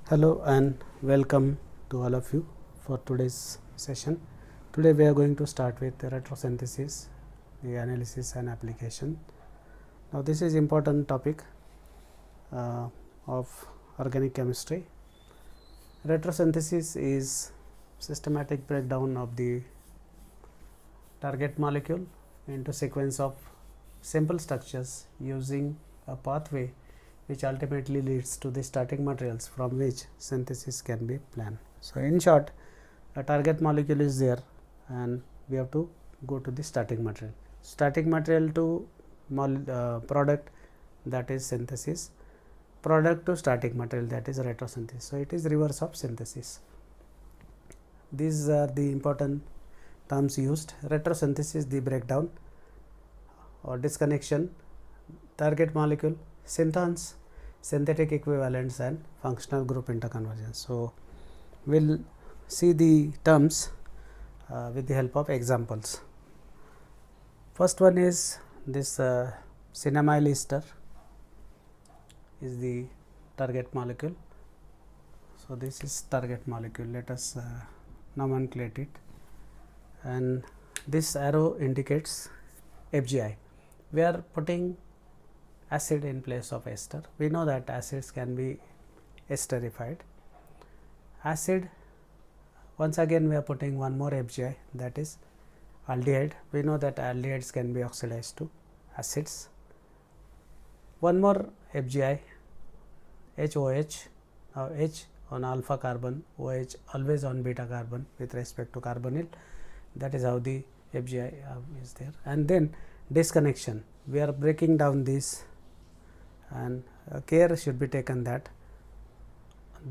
Hello and welcome to all of you for today's session. Today we are going to start with the retrosynthesis, the analysis and application. Now this is important topic of organic chemistry. Retrosynthesis is systematic breakdown of the target molecule into sequence of simple structures using a pathway which ultimately leads to the starting materials from which synthesis can be planned. So, in short, a target molecule is there and we have to go to the starting material. Starting material to product, that is synthesis, product to starting material, that is retrosynthesis. So, it is reverse of synthesis. These are the important terms used. Retrosynthesis, the breakdown or disconnection, target molecule, synthons, synthetic equivalents and functional group interconversions. So, we will see the terms with the help of examples. First one is this cinnamyl ester is the target molecule. So, this is target molecule, let us nomenclate it, and this arrow indicates FGI. We are putting acid in place of ester. We know that acids can be esterified. Acid, once again we are putting one more FGI, that is aldehyde. We know that aldehydes can be oxidized to acids. One more FGI, HOH. Now H on alpha carbon, OH always on beta carbon with respect to carbonyl. That is how the FGI is there. And then disconnection. We are breaking down this, and care should be taken that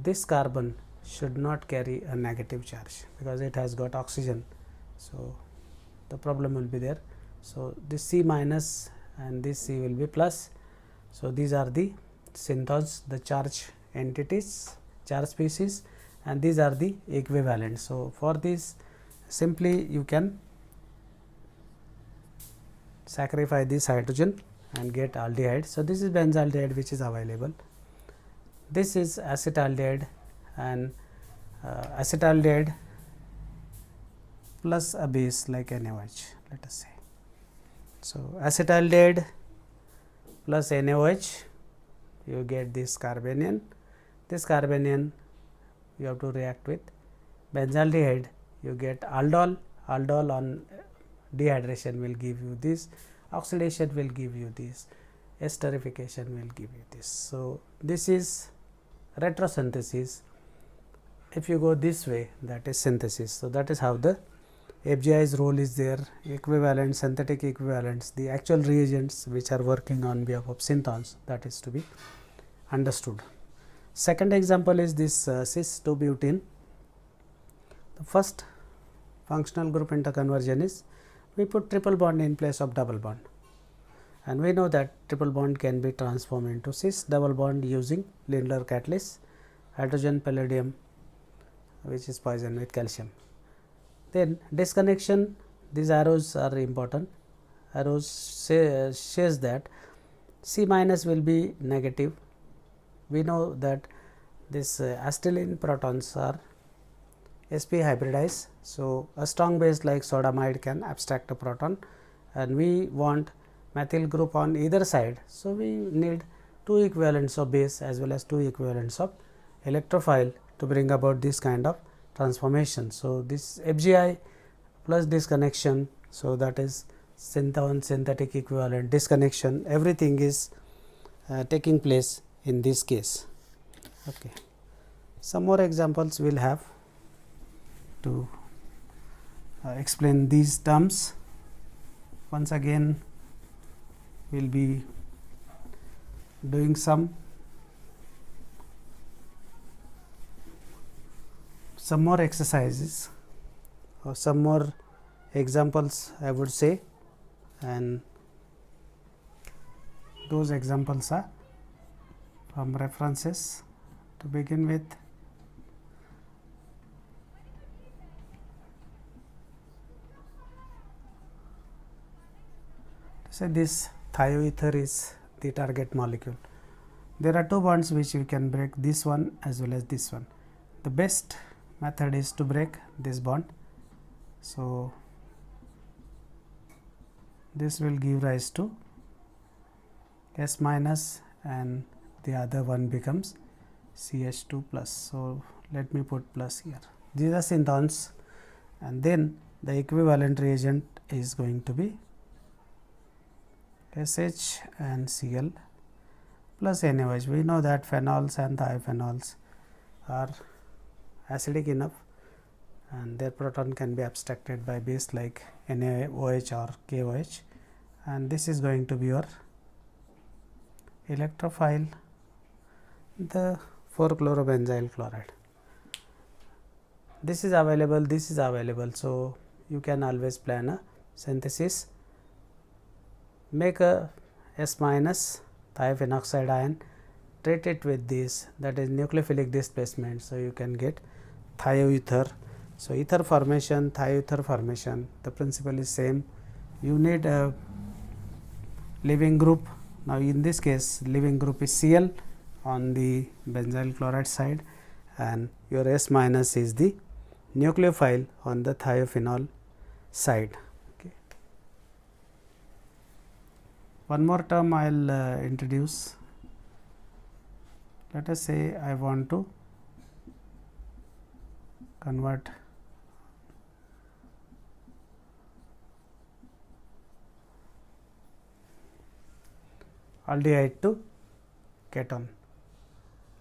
this carbon should not carry a negative charge because it has got oxygen. So, the problem will be there. So, this C minus and this C will be plus. So, these are the synthons, the charge entities, charge species, and these are the equivalents. So, for this simply you can sacrifice this hydrogen and get aldehyde. So, this is benzaldehyde which is available. This is acetaldehyde and acetaldehyde plus a base like NaOH, let us say. So, acetaldehyde plus NaOH, you get this carbanion. This carbanion you have to react with benzaldehyde, you get aldol. Aldol on dehydration will give you this, oxidation will give you this, esterification will give you this. So, this is retrosynthesis. If you go this way, that is synthesis. So, that is how the FGI's role is there, equivalent, synthetic equivalents, the actual reagents which are working on behalf of synthons, that is to be understood. Second example is this cis-2-butene. The first functional group interconversion is we put triple bond in place of double bond, and we know that triple bond can be transformed into cis double bond using Lindlar catalyst, hydrogen palladium which is poison with calcium. Then disconnection, these arrows are important. Arrows says that C minus will be negative. We know that this acetylene protons are sp hybridized. So, a strong base like sodamide can abstract a proton, and we want methyl group on either side. So, we need two equivalents of base as well as two equivalents of electrophile to bring about this kind of transformation. So, this FGI plus disconnection, so that is synthon, synthetic equivalent, disconnection, everything is taking place in this case. Okay. Some more examples we will have to explain these terms. Once again we will be doing some more exercises or some more examples, I would say, and those examples are from references. To begin with, say this thioether is the target molecule. There are two bonds which we can break, this one as well as this one. The best method is to break this bond. So, this will give rise to S minus and the other one becomes CH2 plus. So, let me put plus here. These are synthons, and then the equivalent reagent is going to be SH and Cl plus NaOH. We know that phenols and thiophenols are acidic enough and their proton can be abstracted by base like NaOH or KOH, and this is going to be your electrophile, the 4-chlorobenzyl chloride. This is available, this is available. So, you can always plan a synthesis, make a S minus thiophenoxide ion, treat it with this, that is nucleophilic displacement. So, you can get thioether. So, ether formation, thioether formation, the principle is same. You need a leaving group. Now, in this case leaving group is Cl on the benzyl chloride side, and your S minus is the nucleophile on the thiophenol side. Okay. One more term I will introduce. Let us say I want to convert aldehyde to ketone.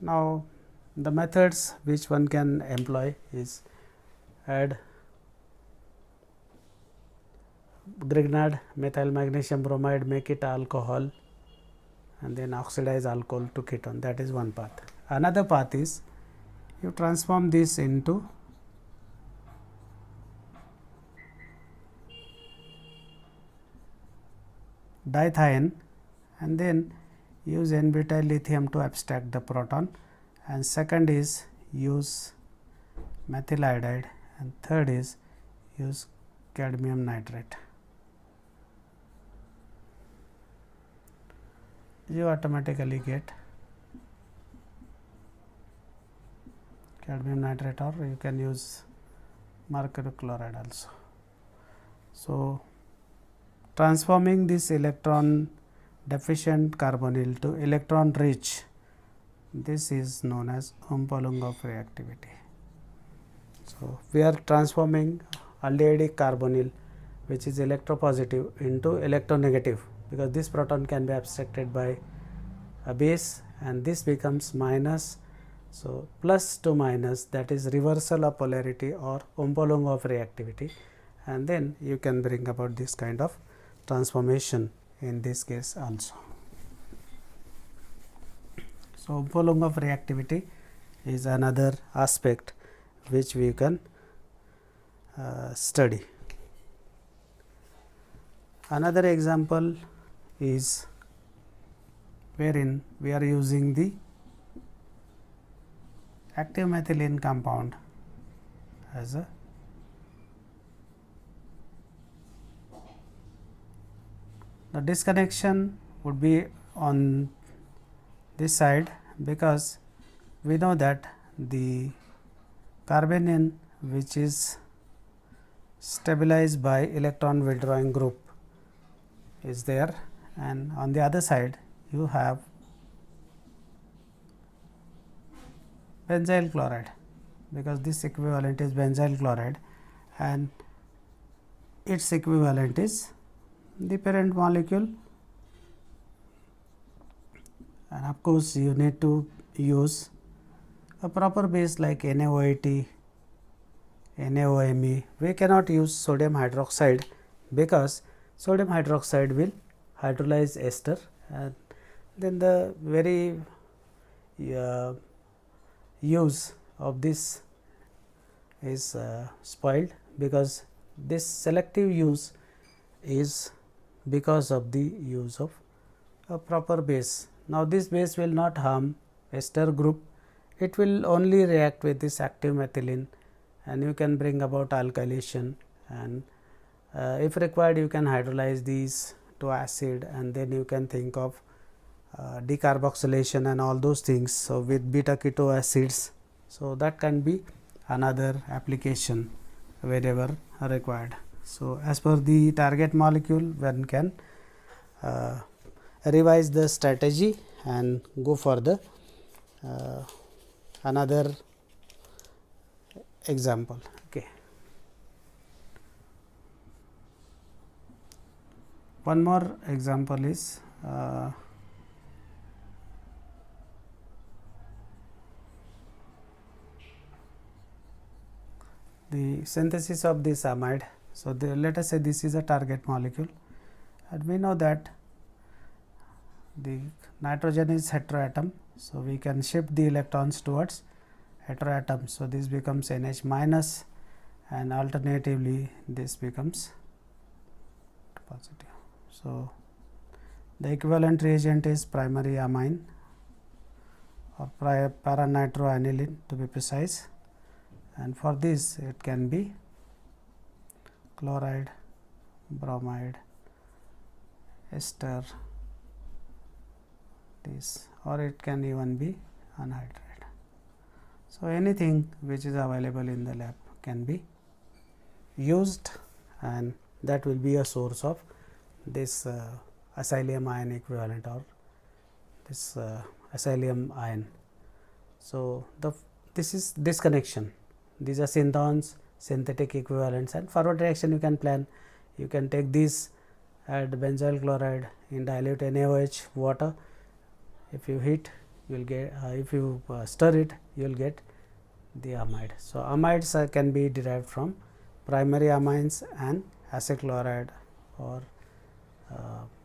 Now, the methods which one can employ is add Grignard methyl magnesium bromide, make it alcohol, and then oxidize alcohol to ketone. That is one path. Another path is you transform this into dithiene and then use n-butyl lithium to abstract the proton, and second is use methyl iodide, and third is use cadmium nitrate. You automatically get cadmium nitrate, or you can use mercury chloride also. So, transforming this electron deficient carbonyl to electron rich, this is known as Ompolongov reactivity. So, we are transforming aldehydic carbonyl which is electropositive into electronegative, because this proton can be abstracted by a base and this becomes minus. So, plus to minus, that is reversal of polarity or Ompolongov reactivity, and then you can bring about this kind of transformation in this case also. So, Ompolongov reactivity is another aspect which we can study. Another example is wherein we are using the active methylene compound as a the disconnection would be on this side, because we know that the carbanion which is stabilized by electron withdrawing group is there, and on the other side you have benzyl chloride, because this equivalent is benzyl chloride and its equivalent is the parent molecule, and of course, you need to use a proper base like NaOH, NaOMe. We cannot use sodium hydroxide, because sodium hydroxide will hydrolyze ester, and then the very use of this is spoiled, because this selective use is because of the use of a proper base. Now, this base will not harm ester group, it will only react with this active methylene, and you can bring about alkylation, and if required you can hydrolyze these to acid, and then you can think of decarboxylation and all those things. So, with beta keto acids, so that can be another application wherever required. So, as per the target molecule, one can revise the strategy and go for the another example. Okay. One more example is the synthesis of this amide. So, let us say this is a target molecule, and we know that the nitrogen is heteroatom. So, we can shift the electrons towards heteroatom. So, this becomes NH minus, and alternatively this becomes positive. So, the equivalent reagent is primary amine or para-nitroaniline to be precise, and for this it can be chloride, bromide, ester, this, or it can even be anhydride. So, anything which is available in the lab can be used, and that will be a source of this acylium ion equivalent or this acylium ion. So, this is disconnection. These are synthons, synthetic equivalents, and forward reaction you can plan. You can take this, add benzyl chloride in dilute NaOH water. If you heat, you will get if you stir it, you will get the amide. So, amides can be derived from primary amines and acid chloride or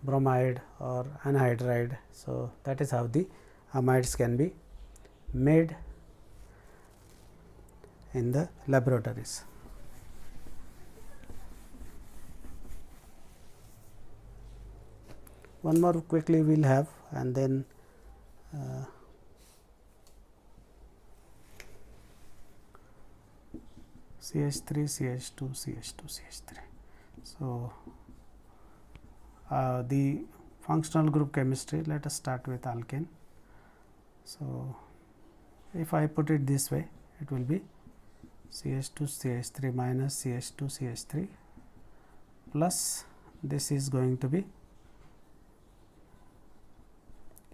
bromide or anhydride. So, that is how the amides can be made in the laboratories. One more quickly we will have, and then CH3, CH2, CH2, CH3. So, the functional group chemistry, let us start with alkane. So, if I put it this way, it will be CH2 CH3 minus CH2 CH3 plus this is going to be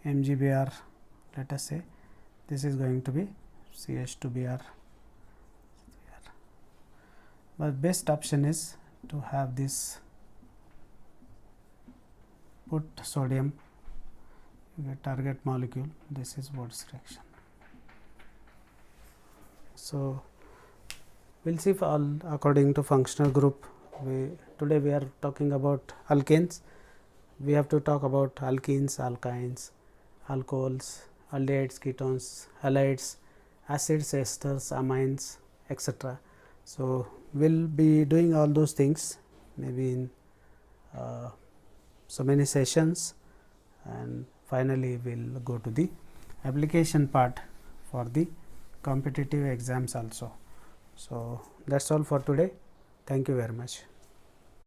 MgBr, let us say this is going to be CH2Br, but best option is to have this, put sodium, you get target molecule, this is Wood's reaction. So, we will see all according to functional group. Today we are talking about alkanes. We have to talk about alkenes, alkynes, alcohols, aldehydes, ketones, halides, acids, esters, amines, etc. So, we will be doing all those things maybe in so many sessions, and finally, we will go to the application part for the competitive exams also. So, that is all for today. Thank you very much.